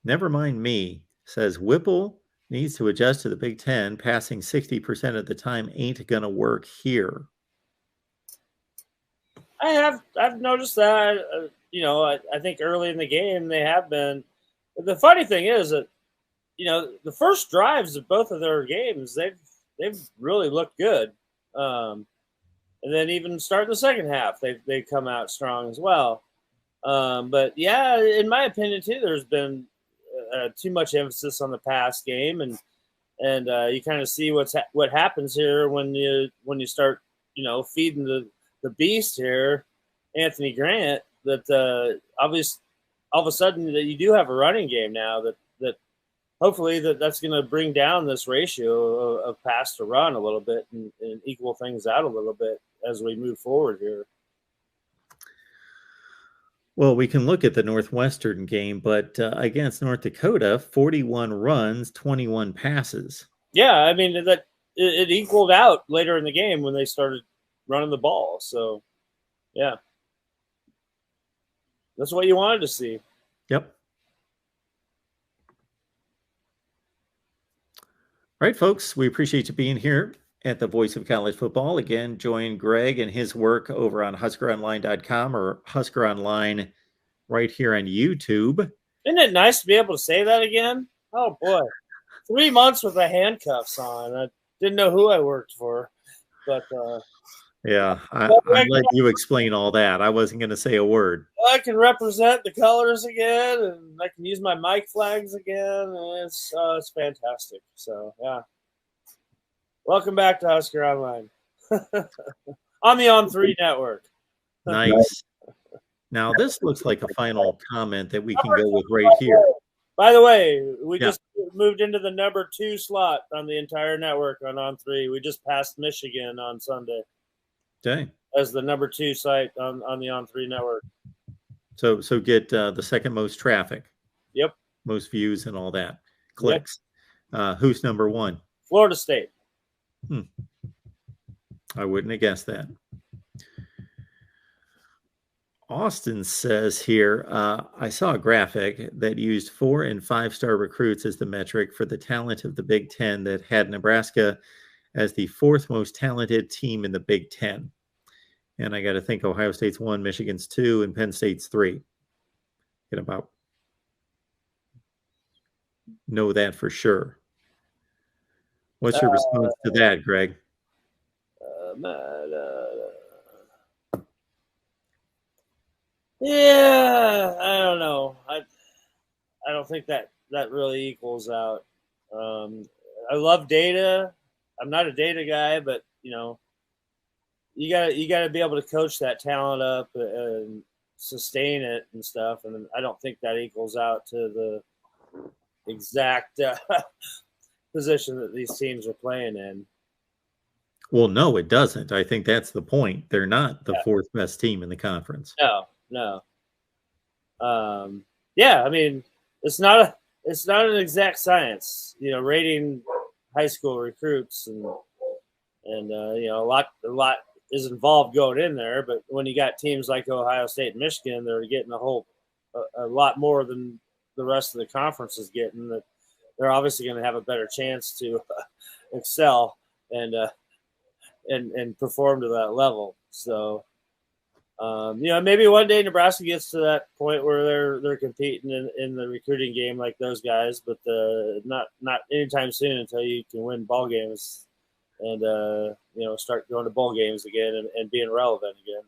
Never mind me says Whipple needs to adjust to the Big Ten. Passing 60% of the time ain't gonna work here. I've noticed that. I think early in the game they have been. The funny thing is that the first drives of both of their games they've really looked good, and then even starting the second half they come out strong as well. But yeah, in my opinion too, there's been too much emphasis on the pass game, and you kind of see what happens here when you start feeding the beast here, Anthony Grant. That obviously all of a sudden that you do have a running game now that hopefully that's going to bring down this ratio of pass to run a little bit and equal things out a little bit as we move forward here. Well, we can look at the Northwestern game, but against North Dakota, 41 runs, 21 passes. Yeah, I mean, that it equaled out later in the game when they started running the ball. So, yeah. That's what you wanted to see. Yep. All right, folks, we appreciate you being here at the Voice of College Football. Again, join Greg and his work over on HuskerOnline.com or Husker Online right here on YouTube. Isn't it nice to be able to say that again? Oh, boy. 3 months with the handcuffs on. I didn't know who I worked for. But yeah, I'll let you explain all that. I wasn't going to say a word. I can represent the colors again, and I can use my mic flags again. And it's fantastic. So, yeah. Welcome back to Husker Online on the On3 network. Nice. Now, this looks like a final comment that we can go with right here. By the way, we just moved into the number 2 slot on the entire network on On3. We just passed Michigan on Sunday. Okay. As the number 2 site on the On3 network. So get the second most traffic. Yep. Most views and all that. Clicks. Yep. Who's number 1? Florida State. I wouldn't have guessed that. Austin says here, I saw a graphic that used 4- and 5-star recruits as the metric for the talent of the Big Ten that had Nebraska as the 4th most talented team in the Big Ten. And I got to think Ohio State's 1, Michigan's 2, and Penn State's 3. Can about know that for sure. What's your response to that, Greg? Yeah, I don't know. I don't think that really equals out. I love data. I'm not a data guy, but you got to be able to coach that talent up and sustain it and stuff. And I don't think that equals out to the exact position that these teams are playing in. Well, no, it doesn't. I think that's the point. They're not the 4th best team in the conference. No. Yeah, I mean, it's not an exact science, rating high school recruits and a lot is involved going in there. But when you got teams like Ohio State and Michigan, they're getting a lot more than the rest of the conference is getting. That they're obviously going to have a better chance to excel and perform to that level. So. Maybe one day Nebraska gets to that point where they're competing in the recruiting game like those guys, but not anytime soon until you can win ball games and start going to bowl games again and being relevant again.